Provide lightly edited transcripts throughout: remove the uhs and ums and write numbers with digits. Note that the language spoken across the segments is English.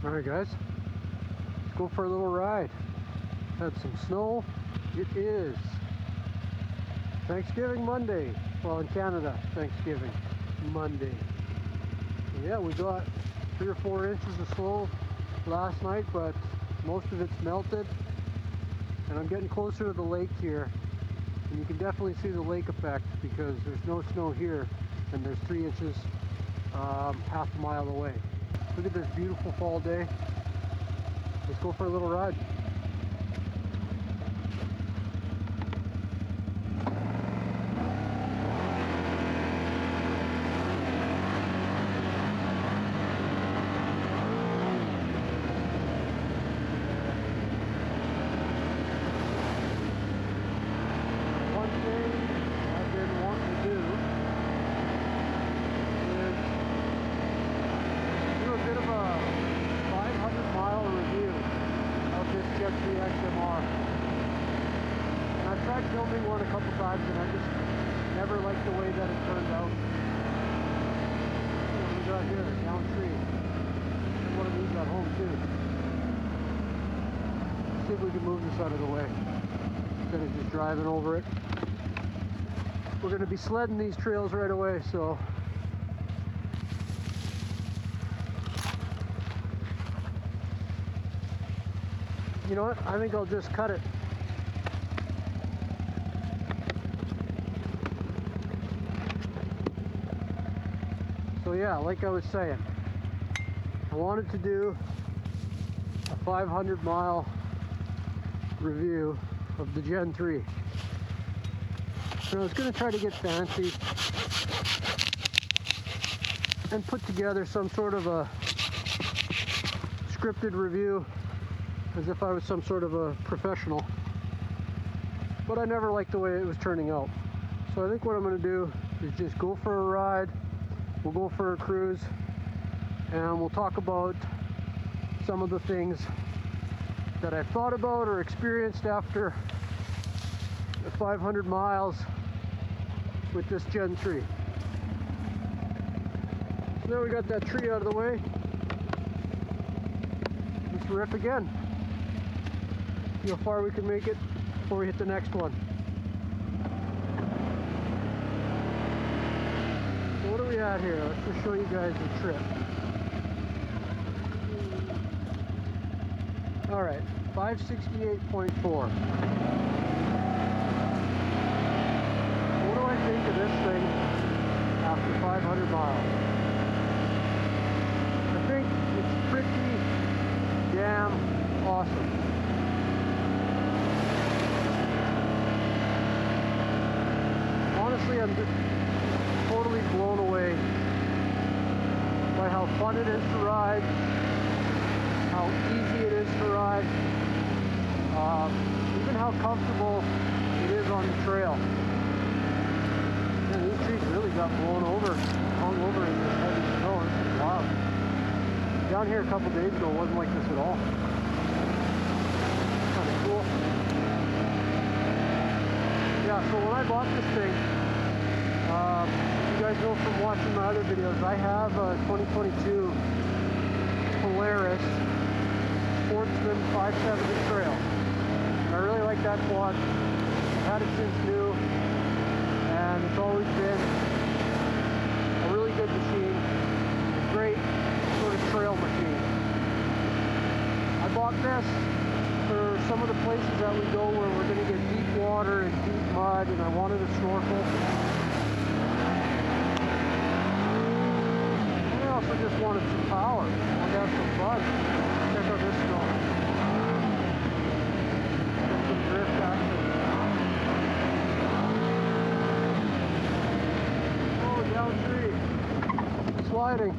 Alright guys, let's go for a little ride. Had some snow. It is Thanksgiving Monday. Well, in Canada, Thanksgiving Monday. Yeah, we got 3 or 4 inches of snow last night, but most of it's melted. And I'm getting closer to the lake here. And you can definitely see the lake effect because there's no snow here and there's 3 inches half a mile away. Look at this beautiful fall day. Let's go for a little ride. X MR. And I've tried filming one a couple times and I just never liked the way that it turned out. What do we got here? Down tree. And one of these at home too. Let's see if we can move this out of the way instead of just driving over it. We're going to be sledding these trails right away, so you know what? I think I'll just cut it. So yeah, like I was saying, I wanted to do a 500-mile review of the Gen 3. So I was going to try to get fancy and put together some sort of a scripted review as if I was some sort of a professional, but I never liked the way it was turning out. So I think what I'm going to do is just go for a ride, we'll go for a cruise, and we'll talk about some of the things that I've thought about or experienced after the 500 miles with this Gen 3. So now we got that tree out of the way. Let's rip again. See how far we can make it before we hit the next one. So what do we at here? Let's just show you guys the trip. Alright, 568.4. What do I think of this thing after 500 miles? I think it's pretty damn awesome. Honestly, I'm just totally blown away by how fun it is to ride, how easy it is to ride, even how comfortable it is on the trail. Man, these trees really got hung over in this heavy snow. This is wild. Down here a couple days ago, it wasn't like this at all. Kind of cool. Yeah, so when I bought this thing, you guys know from watching my other videos, I have a 2022 Polaris Sportsman 570 Trail. And I really like that quad. I've had it since new, and it's always been a really good machine, a great sort of trail machine. I bought this for some of the places that we go where we're going to get deep water and deep mud, and I wanted a snorkel. I also just wanted some power. I wanted to have some fun. Check out this going. Get some drift action. Oh, down tree. Sliding.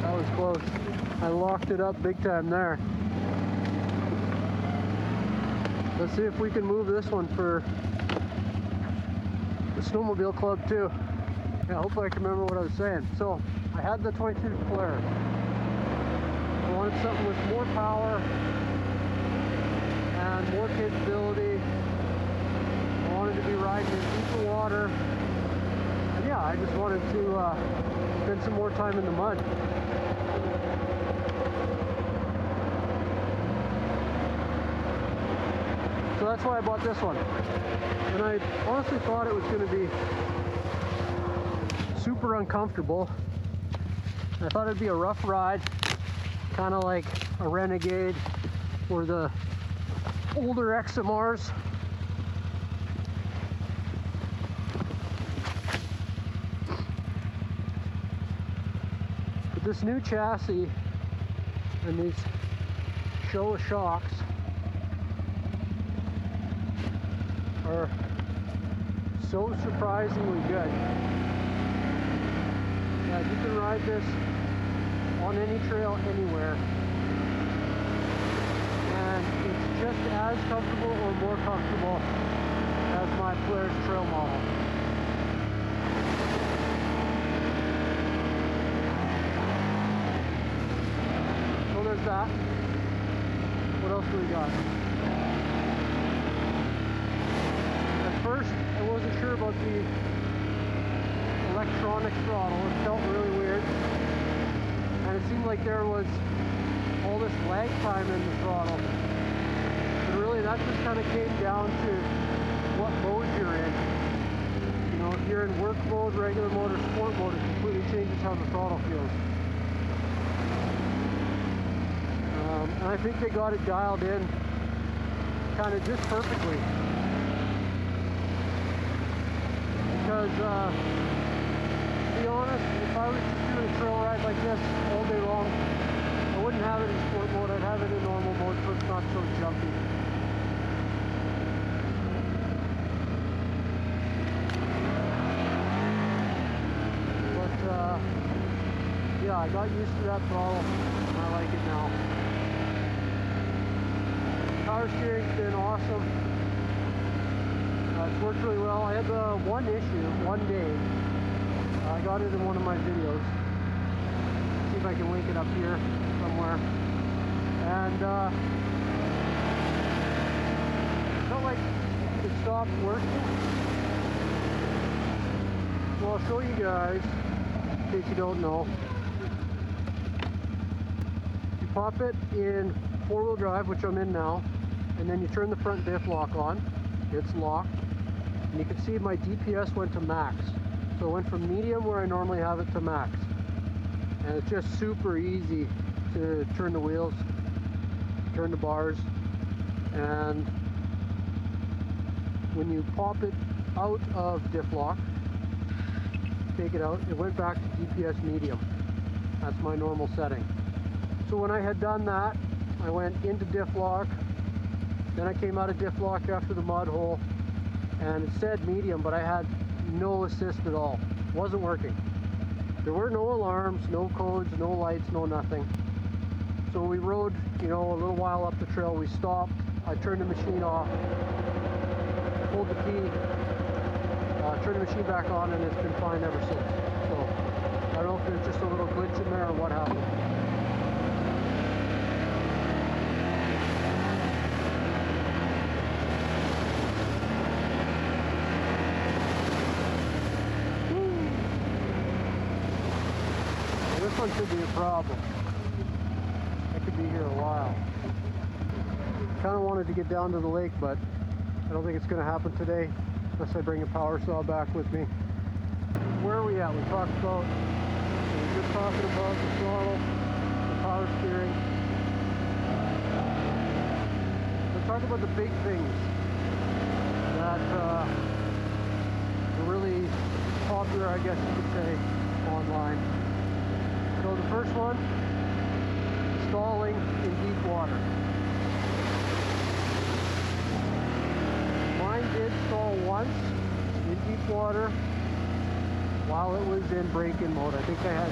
That was close. I locked it up big time there. Let's see if we can move this one for the snowmobile club too. Yeah, hopefully I can remember what I was saying. So I had the 22 Polaris. I wanted something with more power and more capability. I wanted to be riding in deeper water. And yeah, I just wanted to spend some more time in the mud. So that's why I bought this one. And I honestly thought it was going to be super uncomfortable. I thought it'd be a rough ride, kind of like a Renegade or the older XMRs. But this new chassis and these Showa shocks are so surprisingly good. Yeah, you can ride this on any trail anywhere, and it's just as comfortable or more comfortable as my Polaris trail model. So there's that. What else do we got? At first, I wasn't sure about the electronic throttle. It felt really weird. And it seemed like there was all this lag time in the throttle. But really, that just kind of came down to what mode you're in. You know, if you're in work mode, regular mode, or sport mode, it completely changes how the throttle feels. And I think they got it dialed in kind of just perfectly. Because, to be honest, if I was just doing a trail ride like this all day long, I wouldn't have it in sport mode. I'd have it in normal mode so it's not so jumpy. But, yeah, I got used to that throttle, and I like it now. Power steering's been awesome. It's worked really well. I had the one issue one day. I got it in one of my videos. See if I can link it up here somewhere. And it felt like it stopped working. So I'll show you guys, in case you don't know. You pop it in four-wheel drive, which I'm in now, and then you turn the front diff lock on. It's locked. And you can see my DPS went to max. So it went from medium, where I normally have it, to max. And it's just super easy to turn the wheels, turn the bars. And when you pop it out of diff lock, take it out, it went back to DPS medium. That's my normal setting. So when I had done that, I went into diff lock, then I came out of diff lock after the mud hole, and it said medium, but I had no assist at all. It wasn't working. There were no alarms, no codes, no lights, no nothing. So we rode, you know, a little while up the trail. We stopped. I turned the machine off, pulled the key, turned the machine back on, and it's been fine ever since. So I don't know if there's just a little glitch in there or what happened. This one could be a problem. I could be here a while. Kind of wanted to get down to the lake, but I don't think it's going to happen today unless I bring a power saw back with me. Where are we at? We were just talking about the throttle, the power steering. Let's talk about the big things that are really popular, I guess you could say, online. So the first one, stalling in deep water. Mine did stall once in deep water while it was in break-in mode. I think I had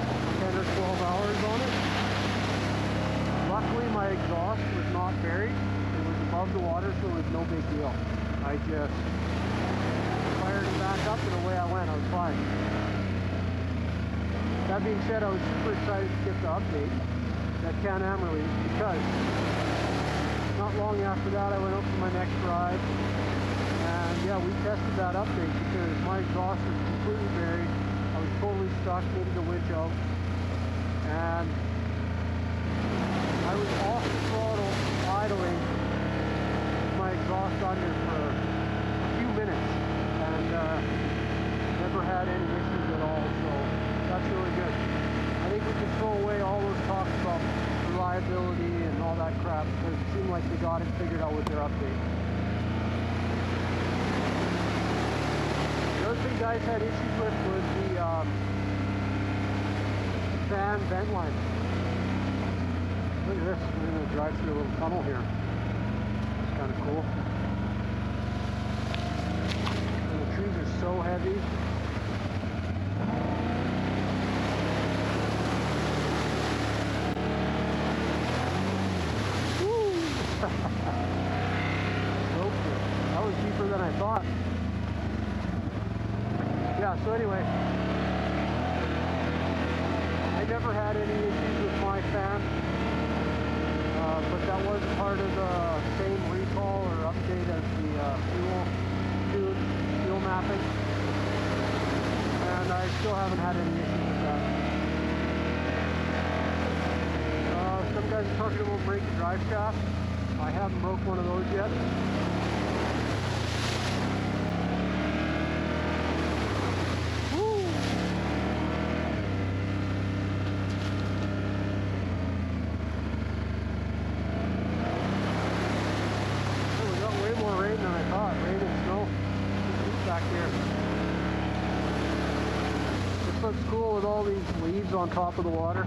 10 or 12 hours on it. Luckily my exhaust was not buried. It was above the water, so it was no big deal. I just fired it back up and away I went. I was fine. That being said, I was super excited to get the update that Can-Am released, because not long after that I went out for my next ride, and yeah, we tested that update because my exhaust was completely buried. I was stuck, needed a winch out, and I was off the throttle idling with my exhaust under for a few minutes, and never had any issues at all, so that's really good. I think we can throw away all those talks about reliability and all that crap, because it seemed like they got it figured out with their update. The other thing guys had issues with was the fan vent line. Look at this, we're going to drive through a little tunnel here. It's kind of cool. And the trees are so heavy. Woo! So cool. That was deeper than I thought. Yeah, so anyway, I never had any issues with my fan, but that was part of the same recall or update as the fuel mapping, and I still haven't had any issues with that. Some guys are talking about breaking drive shaft. I haven't broke one of those yet. Looks cool with all these leaves on top of the water.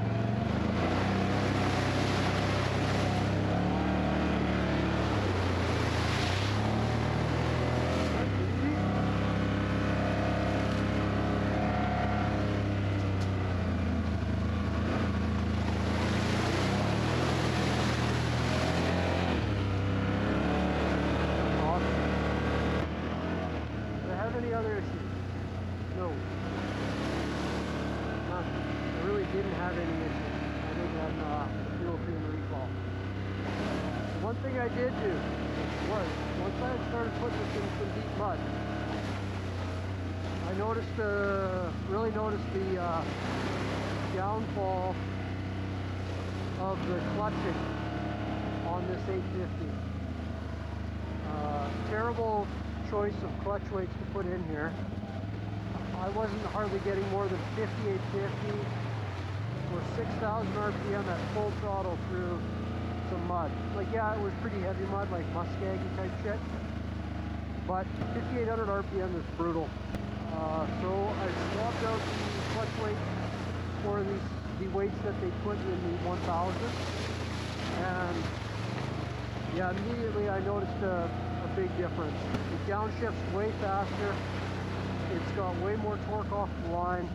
Awesome. Do I have any other issues? No. I really didn't have any issues other than fuel cream recall. One thing I did do was, once I started putting this in some deep mud, I noticed, really noticed the downfall of the clutching on this 850. Terrible choice of clutch weights to put in here. I wasn't hardly getting more than 5850 or 6,000 RPM at full throttle through some mud. Like, yeah, it was pretty heavy mud, like muskeggy type shit, but 5,800 RPM is brutal. So I swapped out the clutch weight for the weights that they put in the 1000, and yeah, immediately I noticed a big difference. The downshift's way faster. It's got way more torque off the line.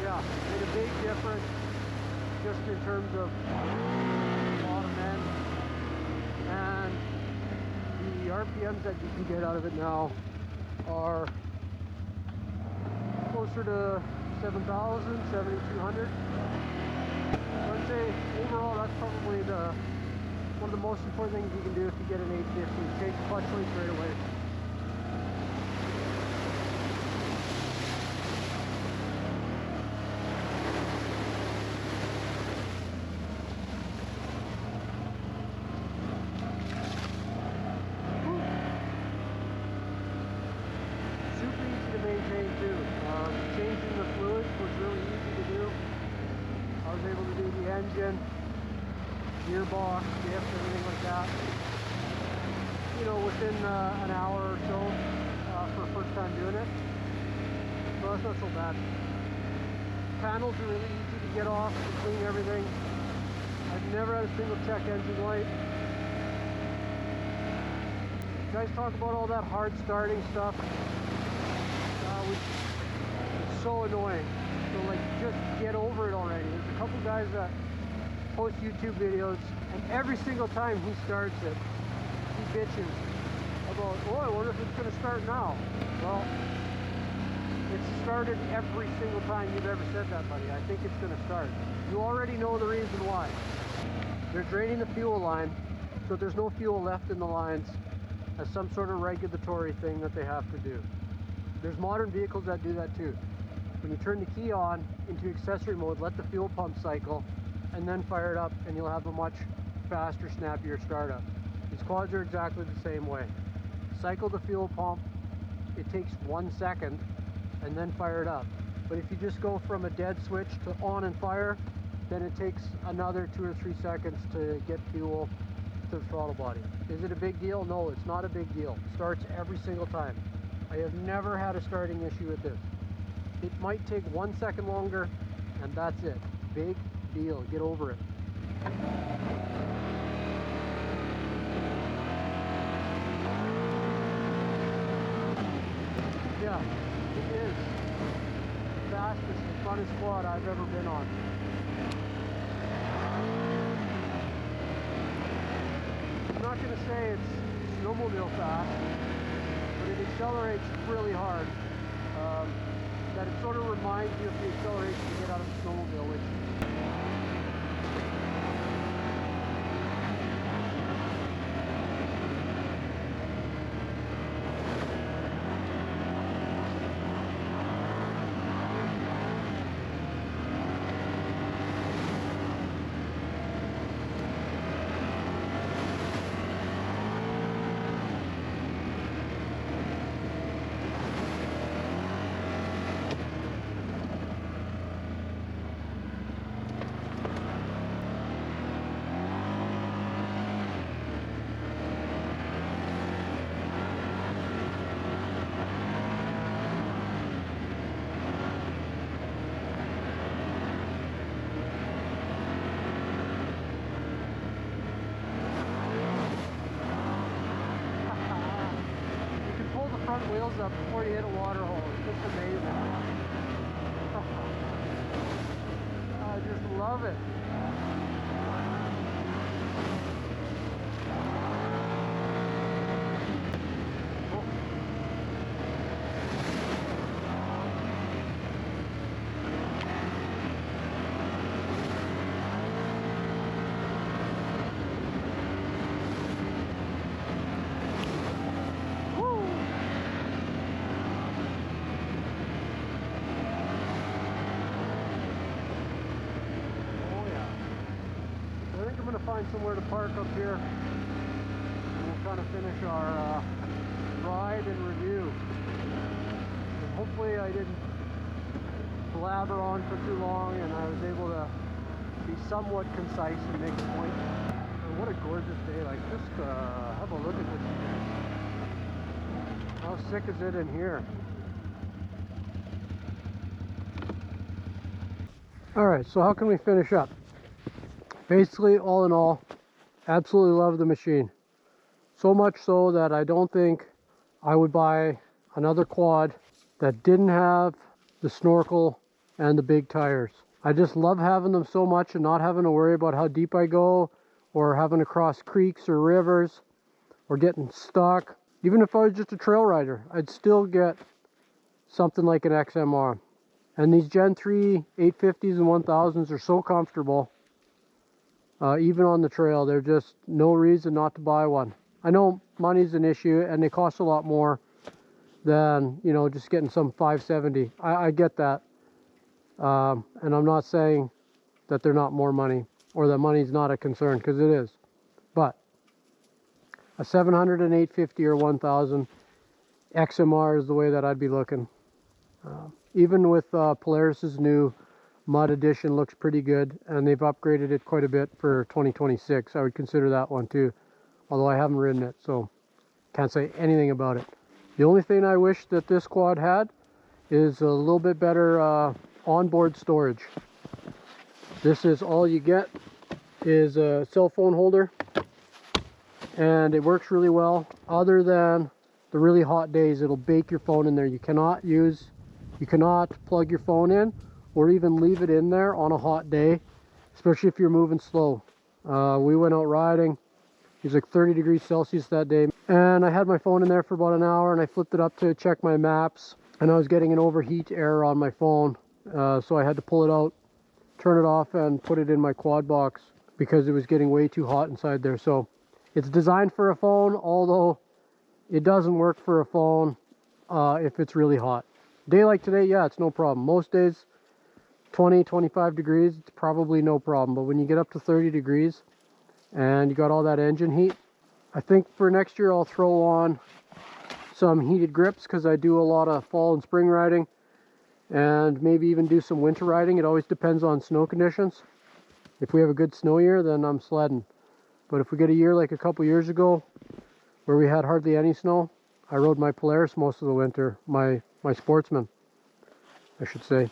Yeah, made a big difference just in terms of bottom end. And the RPMs that you can get out of it now are closer to 7,000, 7,200. So I'd say overall that's probably one of the most important things you can do if you get an 850 is change the clutch weight right away. Super easy to maintain too. Changing the fluids was really easy to do. I was able to do the engine, gearbox, diff, everything like that, you know, within an hour or so for the first time doing it. So that's not so bad. Panels are really easy to get off and clean everything. I've never had a single check engine light. You guys talk about all that hard starting stuff, which is so annoying. So like, just get over it already. There's a couple guys that post YouTube videos, and every single time he starts it, he bitches about, oh, I wonder if it's going to start now. Well, it's started every single time you've ever said that, buddy. I think it's going to start. You already know the reason why. They're draining the fuel line, so there's no fuel left in the lines as some sort of regulatory thing that they have to do. There's modern vehicles that do that too. When you turn the key on into accessory mode, let the fuel pump cycle, and then fire it up, and you'll have a much faster, snappier startup. These quads are exactly the same way. Cycle the fuel pump, it takes 1 second, and then fire it up. But if you just go from a dead switch to on and fire, then it takes another 2 or 3 seconds to get fuel to the throttle body. Is it a big deal? No, it's not a big deal. Starts every single time. I have never had a starting issue with this. It might take 1 second longer, and that's it. Big deal. Get over it. Yeah, it is the fastest and funnest quad I've ever been on. I'm not going to say it's snowmobile fast, but it accelerates really hard. That it sort of reminds you of the acceleration you get out of a snowmobile, which front wheels up before you hit a water hole. It's just amazing. I just love it. Find somewhere to park up here, and we'll kind of finish our ride and review. And hopefully I didn't blabber on for too long, and I was able to be somewhat concise and make a point. And what a gorgeous day! Like, just have a look at this. How sick is it in here? All right, so how can we finish up? Basically, all in all, absolutely love the machine. So much so that I don't think I would buy another quad that didn't have the snorkel and the big tires. I just love having them so much and not having to worry about how deep I go, or having to cross creeks or rivers, or getting stuck. Even if I was just a trail rider, I'd still get something like an XMR. And these Gen 3 850s and 1000s are so comfortable. Even on the trail, there's just no reason not to buy one. I know money's an issue and they cost a lot more than, you know, just getting some 570. I get that. And I'm not saying that they're not more money or that money's not a concern, because it is. But a 700 and 850 or 1000 XMR is the way that I'd be looking. Even with Polaris's new Mud Edition looks pretty good, and they've upgraded it quite a bit for 2026. I would consider that one too, although I haven't ridden it, so can't say anything about it. The only thing I wish that this quad had is a little bit better onboard storage. This is all you get, is a cell phone holder, and it works really well. Other than the really hot days, it'll bake your phone in there. You cannot plug your phone in or even leave it in there on a hot day, especially if you're moving slow. We went out riding. It was like 30 degrees Celsius that day, and I had my phone in there for about an hour, and I flipped it up to check my maps, and I was getting an overheat error on my phone, so I had to pull it out, turn it off, and put it in my quad box because it was getting way too hot inside there. So it's designed for a phone, although it doesn't work for a phone if it's really hot. Day like today, yeah, it's no problem. Most days, 20, 25 degrees, it's probably no problem. But when you get up to 30 degrees and you got all that engine heat, I think for next year I'll throw on some heated grips because I do a lot of fall and spring riding, and maybe even do some winter riding. It always depends on snow conditions. If we have a good snow year, then I'm sledding. But if we get a year like a couple years ago where we had hardly any snow, I rode my Polaris most of the winter, my Sportsman, I should say.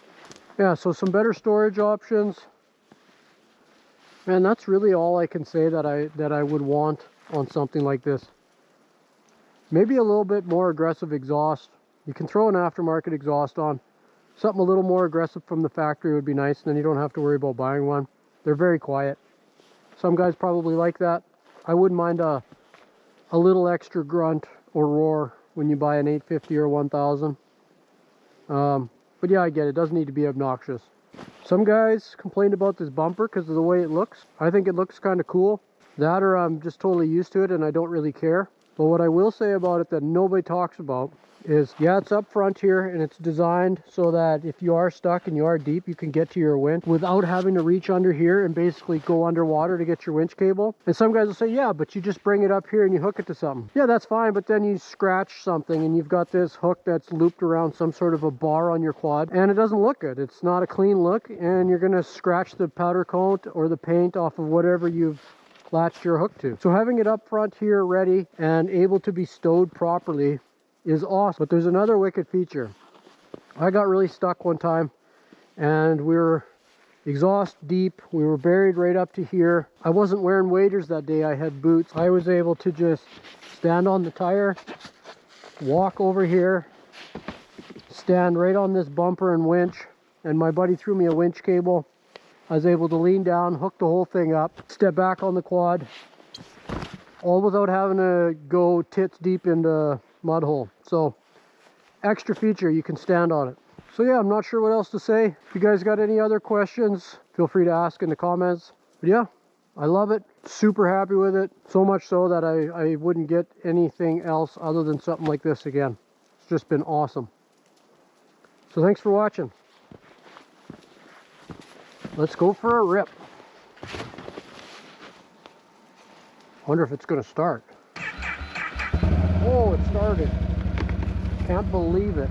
Yeah, so some better storage options. And that's really all I can say that I would want on something like this. Maybe a little bit more aggressive exhaust. You can throw an aftermarket exhaust on. Something a little more aggressive from the factory would be nice, and then you don't have to worry about buying one. They're very quiet. Some guys probably like that. I wouldn't mind a little extra grunt or roar when you buy an 850 or 1000. But yeah, I get it. It doesn't need to be obnoxious. Some guys complained about this bumper because of the way it looks. I think it looks kind of cool. That, or I'm just totally used to it and I don't really care. But what I will say about it that nobody talks about is, yeah, it's up front here and it's designed so that if you are stuck and you are deep, you can get to your winch without having to reach under here and basically go underwater to get your winch cable. And some guys will say, yeah, but you just bring it up here and you hook it to something. Yeah, that's fine, but then you scratch something and you've got this hook that's looped around some sort of a bar on your quad, and it doesn't look good. It's not a clean look, and you're gonna scratch the powder coat or the paint off of whatever you've latched your hook to. So having it up front here ready and able to be stowed properly is awesome. But there's another wicked feature. I got really stuck one time and we were exhaust deep. We were buried right up to here. I wasn't wearing waders that day. I had boots. I was able to just stand on the tire, walk over here, stand right on this bumper and winch, and my buddy threw me a winch cable. I was able to lean down, hook the whole thing up, step back on the quad, all without having to go tits deep into mud hole. So extra feature, you can stand on it. So yeah, I'm not sure what else to say. If you guys got any other questions, feel free to ask in the comments. But yeah, I love it. Super happy with it. So much so that I wouldn't get anything else other than something like this again. It's just been awesome. So thanks for watching. Let's go for a rip. Wonder if it's going to start. Oh, it started. Can't believe it.